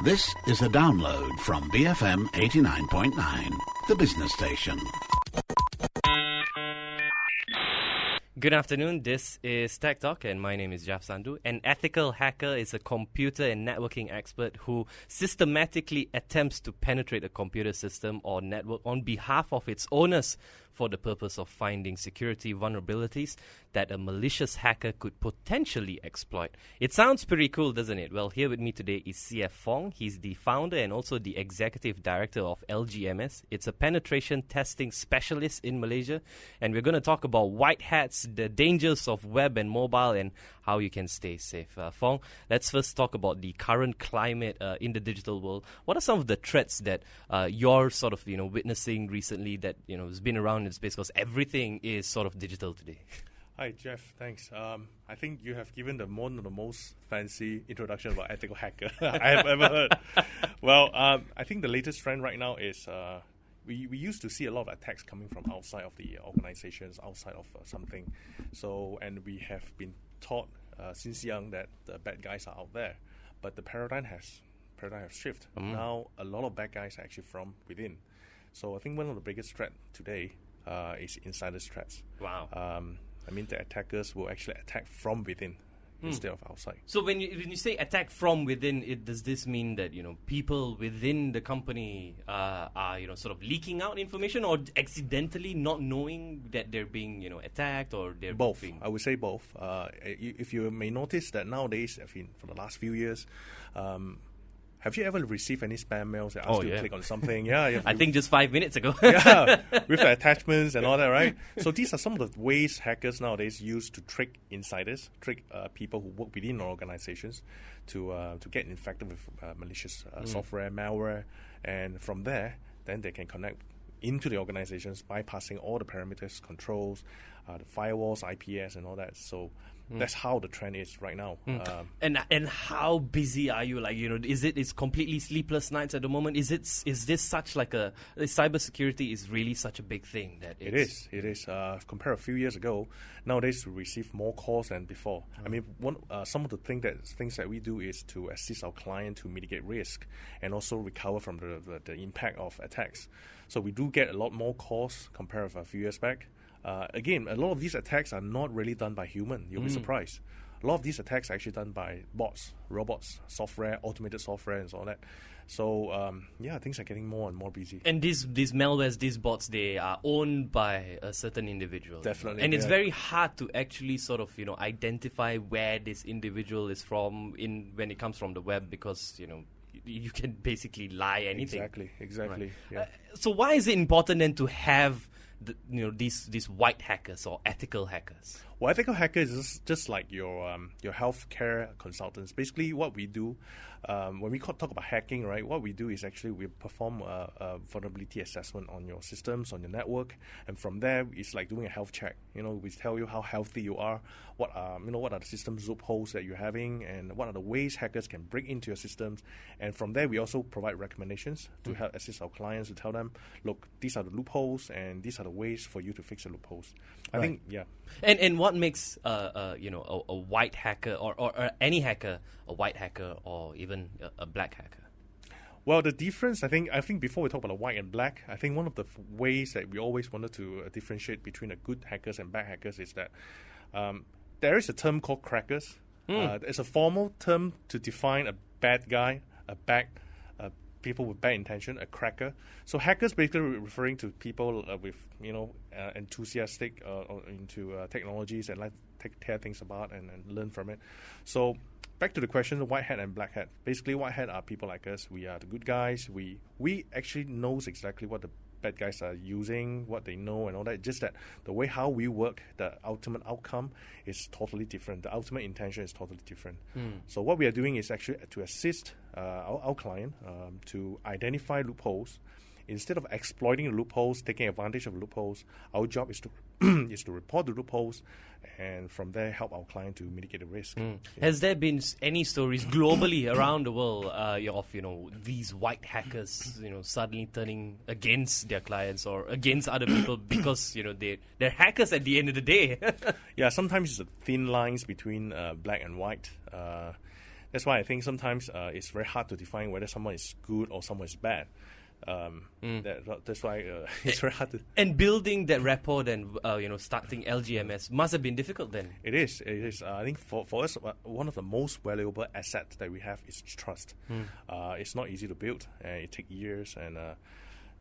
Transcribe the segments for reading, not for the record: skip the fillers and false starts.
This is a download from BFM 89.9, the business station. Good afternoon, this is Tech Talk and my name is Jeff Sandhu. An ethical hacker is a computer and networking expert who systematically attempts to penetrate a computer system or network on behalf of its owners for the purpose of finding security vulnerabilities that a malicious hacker could potentially exploit. It sounds pretty cool, doesn't it? Well, here with me today is CF Fong. He's the founder and also the executive director of LGMS. It's a penetration testing specialist in Malaysia. And we're going to talk about white hats, the dangers of web and mobile, and how you can stay safe. Fong, let's first talk about the current climate in the digital world. What are some of the threats that you're sort of witnessing recently that has been around in space, because everything is sort of digital today? Hi, Jeff. Thanks. I think you have given one of the most fancy introduction about ethical hacker I have ever heard. Well, I think the latest trend right now is we used to see a lot of attacks coming from outside of the organizations, outside of something. And we have been taught since young that the bad guys are out there, but the paradigm has shifted. Now, a lot of bad guys are actually from within. So I think one of the biggest threats today is insider's threats. Wow. The attackers will actually attack from within instead of outside. So when you say attack from within, does this mean that people within the company are sort of leaking out information, or accidentally not knowing that they're being attacked, or they're both? I would say both. If you may notice that nowadays, for the last few years. Have you ever received any spam mails that ask you to click on something? Yeah, I think just 5 minutes ago. Yeah, with the attachments and all that, right? So these are some of the ways hackers nowadays use to trick insiders, trick people who work within organizations to get infected with malicious software, malware, and from there, then they can connect into the organizations, bypassing all the parameters, controls, the firewalls, IPS, and all that. So that's how the trend is right now. And how busy are you? It's completely sleepless nights at the moment? Is this such like cybersecurity is really such a big thing that it is. Compared a few years ago, nowadays we receive more calls than before. Some of the things that we do is to assist our client to mitigate risk and also recover from the impact of attacks. So we do get a lot more calls compared with a few years back. Again, a lot of these attacks are not really done by human. You'll be surprised. A lot of these attacks are actually done by bots, robots, software, automated software, and all that. So, things are getting more and more busy. And these malwares, these bots, they are owned by a certain individual. Definitely. And it's very hard to actually sort of, identify where this individual is from when it comes from the web, because, you can basically lie anything. Exactly. Right. Yeah. So why is it important then to have these white hackers or ethical hackers? Well, ethical hackers is just like your healthcare consultants. Basically, what we do when we talk about hacking, right? What we do is actually we perform a vulnerability assessment on your systems, on your network, and from there it's like doing a health check. We tell you how healthy you are, what are the system loopholes that you're having, and what are the ways hackers can break into your systems. And from there, we also provide recommendations to help assist our clients to tell them, look, these are the loopholes, and these are the ways for you to fix the loopholes. I think, yeah. And what makes a white hacker or any hacker a white hacker or even a black hacker? Well, the difference, I think before we talk about the white and black, I think one of the ways that we always wanted to differentiate between the good hackers and bad hackers is that there is a term called crackers. It's a formal term to define a bad guy, people with bad intention, a cracker. So hackers basically referring to people with enthusiastic into technologies and like tear things apart and learn from it. So back to the question, the white hat and black hat. Basically, white hat are people like us. We are the good guys. We actually knows exactly what the bad guys are using, what they know and all that. Just that the way how we work, the ultimate outcome is totally different. The ultimate intention is totally different. So what we are doing is actually to assist our client to identify loopholes. Instead of exploiting the loopholes, taking advantage of loopholes, our job is to is to report the loopholes, and from there help our client to mitigate the risk. Yeah. Has there been any stories globally around the world of these white hackers suddenly turning against their clients or against other people because they're hackers at the end of the day? Yeah, sometimes it's the thin lines between black and white. That's why I think sometimes it's very hard to define whether someone is good or someone is bad. That's why it's very hard to. And building that rapport, then starting LGMS must have been difficult. Then It is. It is. I think for us, one of the most valuable assets that we have is trust. It's not easy to build, and it takes years, and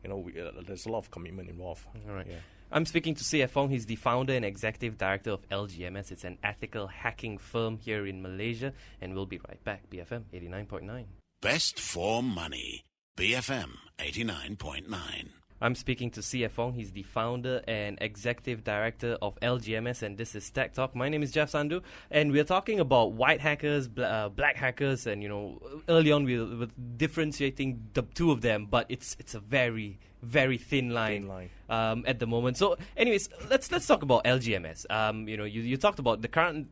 there's a lot of commitment involved. all right. Yeah. I'm speaking to CF Fong. He's the founder and executive director of LGMS. It's an ethical hacking firm here in Malaysia, and we'll be right back. BFM 89.9. Best for money. BFM 89.9. I'm speaking to CF Fong. He's the founder and executive director of LGMS, and this is Tech Talk. My name is Jeff Sandhu, and we're talking about white hackers, black hackers, and early on we were differentiating the two of them, but it's a very, very thin line. At the moment. So, anyways, let's talk about LGMS. You talked about the current.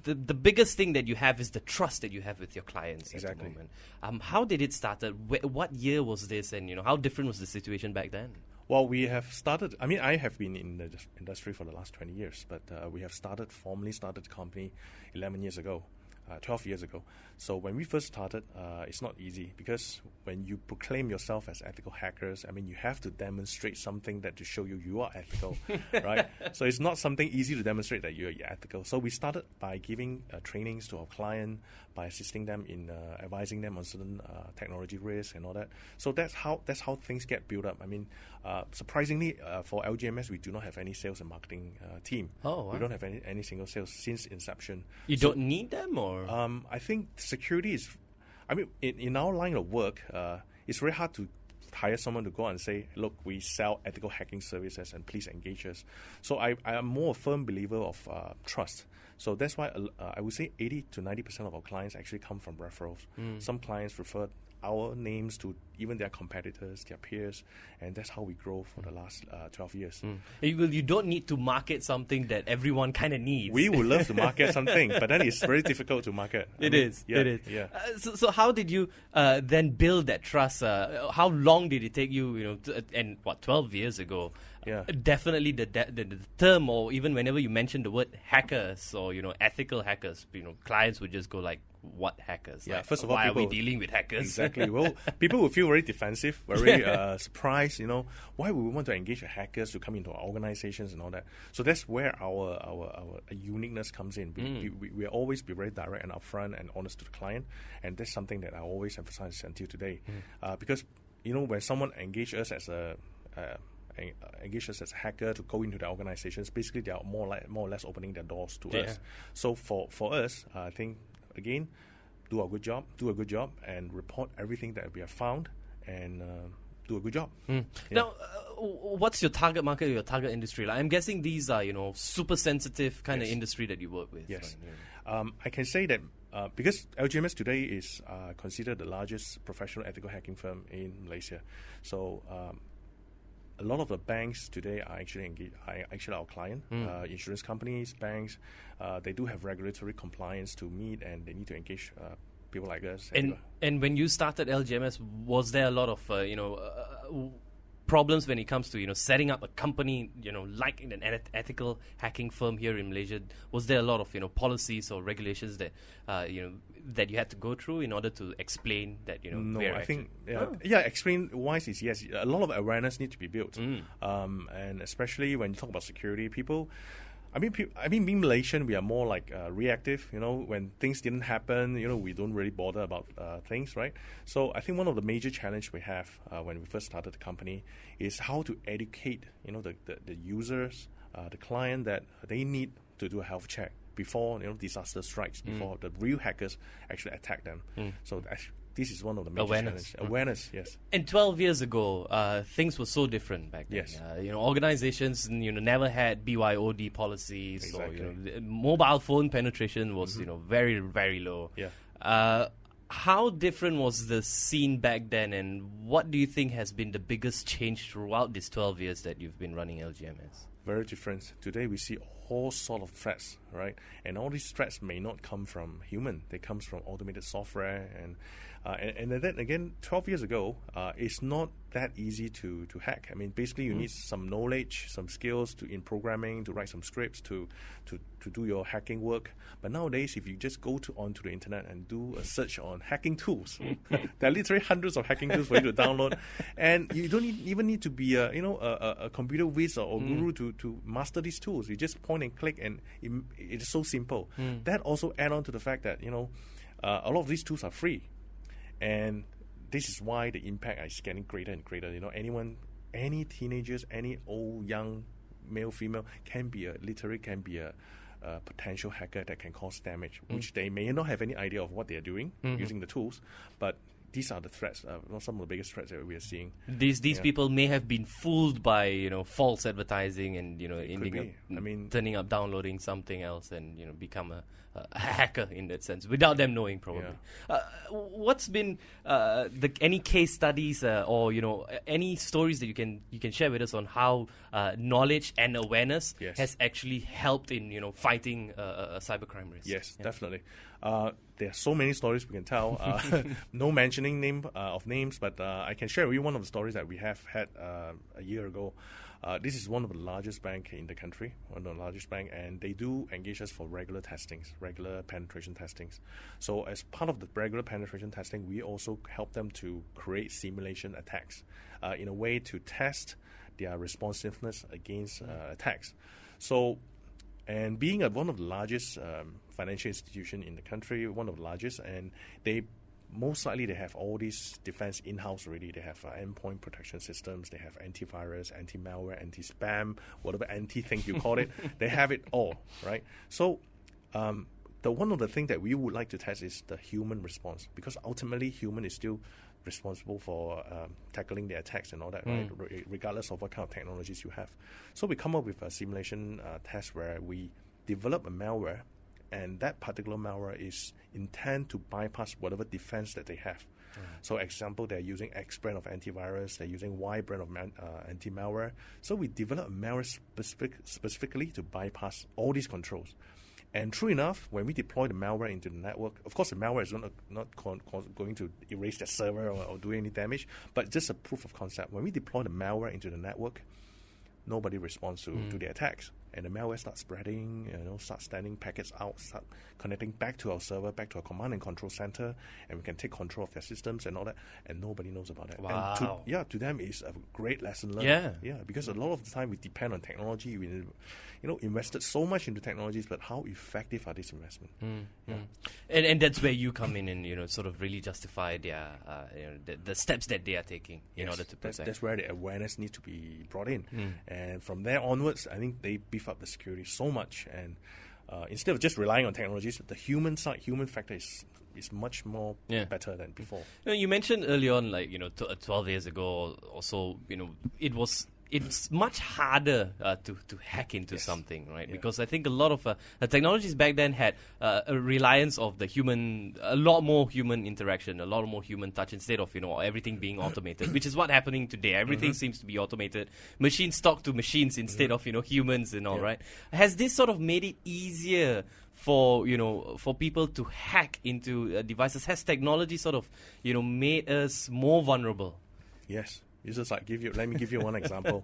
The biggest thing that you have is the trust that you have with your clients. Exactly. At the moment. How did it start? What year was this, and how different was the situation back then? Well, we have started. I mean, I have been in the industry for the last 20 years, but we have formally started the company 11 years ago, 12 years ago. So when we first started, it's not easy because when you proclaim yourself as ethical hackers, I mean, you have to demonstrate something that to show you are ethical, right? So it's not something easy to demonstrate that you're ethical. So we started by giving trainings to our client, by assisting them in advising them on certain technology risks and all that. So that's how things get built up. I mean, surprisingly, for LGMS, we do not have any sales and marketing team. Oh, wow. We don't have any single sales since inception. You don't need them, or I think security is. I mean, in our line of work, it's very hard to hire someone to go and say, look, we sell ethical hacking services and please engage us. So I am more a firm believer of trust. So that's why I would say 80 to 90% of our clients actually come from referrals. Some clients refer our names to even their competitors, their peers, and that's how we grow for the last 12 years. You don't need to market something that everyone kind of needs. We would love to market something, but then it's very difficult to market. It is. Yeah. So how did you then build that trust? How long did it take you? 12 years ago? Yeah. Definitely the term, or even whenever you mention the word hackers or ethical hackers, clients would just go like, what hackers? Yeah, like, first of all, why are we dealing with hackers? Exactly. Well, people will feel very defensive, very surprised. Why would we want to engage with hackers to come into our organizations and all that? So that's where our uniqueness comes in. We always be very direct and upfront and honest to the client, and that's something that I always emphasize until today. Because when someone engages us as a hacker to go into the organizations, basically they are more or less opening their doors to us. So for us, I think, again, do a good job and report everything that we have found, and do a good job. Now, what's your target market, your target industry? Like, I'm guessing these are, super sensitive kind of industry that you work with. Yes. Right? I can say that because LGMS today is considered the largest professional ethical hacking firm in Malaysia. So a lot of the banks today are actually our client. Insurance companies, banks, they do have regulatory compliance to meet, and they need to engage people like us. And when you started LGMS, was there a lot of problems when it comes to setting up a company, like in an ethical hacking firm here in Malaysia? Was there a lot of policies or regulations that that you had to go through in order to explain that No, I think explain wise is yes. A lot of awareness needs to be built, and especially when you talk about security, people. I mean, being Malaysian, we are more like reactive. When things didn't happen, we don't really bother about things, right? So I think one of the major challenge we have when we first started the company is how to educate, the users, the client, that they need to do a health check before disaster strikes, before the real hackers actually attack them. So this is one of the major challenges. Awareness, yes. And 12 years ago, things were so different back then. Yes. Organizations, never had BYOD policies. Exactly. Or, mobile phone penetration was, very, very low. Yeah. How different was the scene back then, and what do you think has been the biggest change throughout these 12 years that you've been running LGMS? Very different. Today we see whole sort of threats, right? And all these threats may not come from human; they comes from automated software. And then again, 12 years ago, it's not that easy to hack. I mean, basically, you need some knowledge, some skills in programming, to write some scripts, to do your hacking work. But nowadays, if you just go onto the internet and do a search on hacking tools, there are literally hundreds of hacking tools for you to download, and you don't even need to be a computer whiz or guru to master these tools. You just point and click, and it's so simple. That also add on to the fact that a lot of these tools are free. And this is why the impact is getting greater and greater. Any teenagers, any old, young, male, female can be a potential hacker that can cause damage, which they may not have any idea of what they are doing using the tools, but these are the threats, some of the biggest threats that we are seeing. These people may have been fooled by false advertising and turning up, downloading something else, and become a hacker in that sense without them knowing, probably. Yeah. What's been any case studies or any stories that you can share with us on how knowledge and awareness has actually helped in fighting cybercrime risk? Yes, definitely. There are so many stories we can tell. No mentioning of names, but I can share with you one of the stories that we have had a year ago. This is one of the largest bank in the country, and they do engage us for regular penetration testings. So as part of the regular penetration testing, we also help them to create simulation attacks in a way to test their responsiveness against attacks. So, and being one of the largest financial institution in the country, one of the largest, and most likely they have all these defense in-house already. They have endpoint protection systems, they have antivirus, anti-malware, anti-spam, whatever anti-thing you call it. They have it all, right? So one of the things that we would like to test is the human response, because ultimately human is still responsible for tackling the attacks and all that, right? Regardless of what kind of technologies you have. So we come up with a simulation test where we develop a malware, and that particular malware is intended to bypass whatever defense that they have. So, example, they're using X brand of antivirus, they're using Y brand of anti-malware. So we develop a malware specifically to bypass all these controls. And true enough, when we deploy the malware into the network, of course the malware is not going to erase the server or do any damage, but just a proof of concept. When we deploy the malware into the network, nobody responds to the attacks. And the malware starts spreading, starts sending packets out, start connecting back to our server, back to our command and control center, and we can take control of their systems and all that, and nobody knows about it. Wow. And to them, it's a great lesson learned. Yeah, because a lot of the time we depend on technology. We, invested so much into technologies, but how effective are these investments? And that's where you come in and sort of really justify their the steps that they are taking in order to protect. That's where the awareness needs to be brought in, and from there onwards, I think they beef up the security so much, and instead of just relying on technologies, the human factor is much more better than before. You mentioned early on, 12 years ago or so, it's much harder to hack into something, right? Yeah. Because I think a lot of the technologies back then had a reliance of a lot more human interaction, a lot more human touch, instead of everything being automated, which is what's happening today. Everything seems to be automated. Machines talk to machines instead of humans and all, right? Has this sort of made it easier for people to hack into devices? Has technology sort of made us more vulnerable? Yes. It's just like let me give you one example.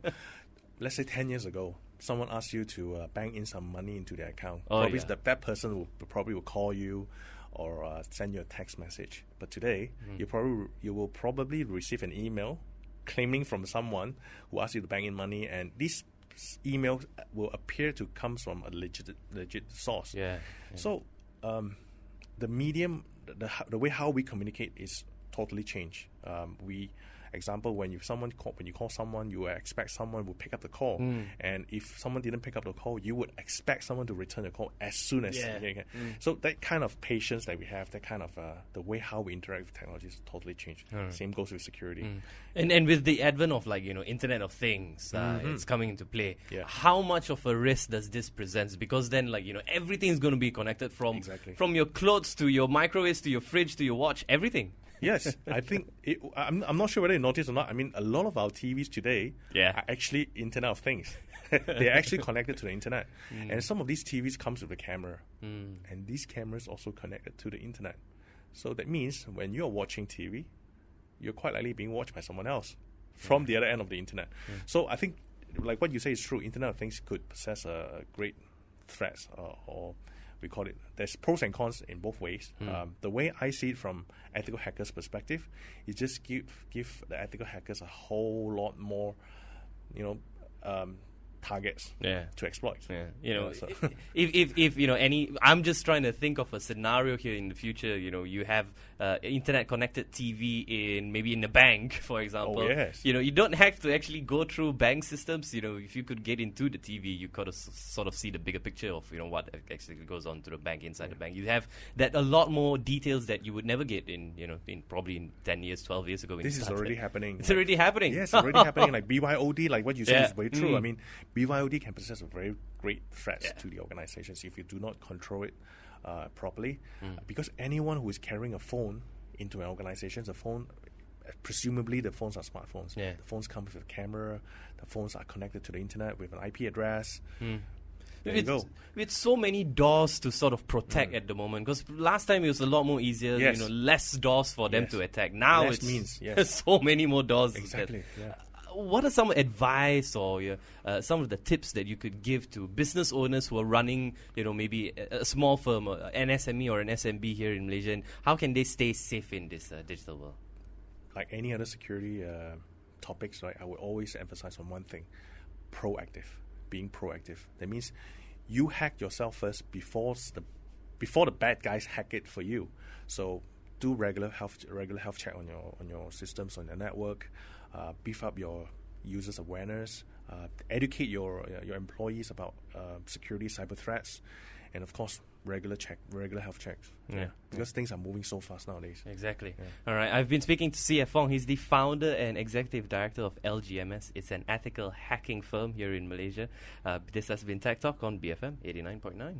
Let's say 10 years ago, someone asked you to bank in some money into their account. That person will call you or send you a text message. But today, you will probably receive an email claiming from someone who asked you to bank in money, and this email will appear to come from a legit source. So the medium, the way how we communicate is totally changed. Example, when you call someone, you expect someone will pick up the call, and if someone didn't pick up the call, you would expect someone to return the call as soon as they can. So that kind of patience that we have, that kind of the way how we interact with technology is totally changed. Same goes with security. And with the advent of Internet of Things, it's coming into play. How much of a risk does this present? Because then everything is going to be connected from your clothes to your microwaves to your fridge to your watch, everything. Yes, I think I'm not sure whether you noticed or not. I mean, a lot of our TVs today are actually Internet of Things. They're actually connected to the internet, and some of these TVs comes with a camera, and these cameras also connected to the internet. So that means when you're watching TV, you're quite likely being watched by someone else from the other end of the internet. So I think, like what you say is true. Internet of Things could possess a great threats, or we call it. There's pros and cons in both ways. The way I see it from ethical hackers' perspective, is just give the ethical hackers a whole lot more, targets to exploit. If I'm just trying to think of a scenario here in the future. You have internet connected TV in a bank, for example. Oh, yes. You don't have to actually go through bank systems. If you could get into the TV, you could sort of see the bigger picture of what actually goes on to the bank, inside the bank. You have that a lot more details that you would never get in probably in 10 years, 12 years ago. This is already happening. It's already happening. Yes, already happening. Like BYOD, like what you say is very true. I mean, BYOD can possess a very great threat to the organizations if you do not control it properly. Because anyone who is carrying a phone into an organization, presumably the phones are smartphones. The phones come with a camera. The phones are connected to the internet with an IP address. There you go. With so many doors to sort of protect at the moment, because last time it was a lot more easier. Less doors for them to attack. Now it's so many more doors. Exactly. What are some advice or some of the tips that you could give to business owners who are running, maybe a small firm, or an SME or an SMB here in Malaysia, and how can they stay safe in this digital world? Like any other security topics, right? I would always emphasize on one thing: being proactive. That means you hack yourself first before the bad guys hack it for you. So do regular health check on your systems, on your network. Beef up your users' awareness, educate your employees about security, cyber threats, and of course, regular health checks. Because things are moving so fast nowadays. Exactly. All right. I've been speaking to CF Fong. He's the founder and executive director of LGMS. It's an ethical hacking firm here in Malaysia. This has been Tech Talk on BFM 89.9.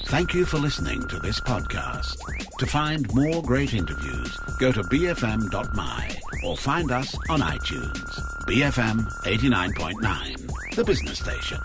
Thank you for listening to this podcast. To find more great interviews, go to bfm.my or find us on iTunes. BFM 89.9, the business station.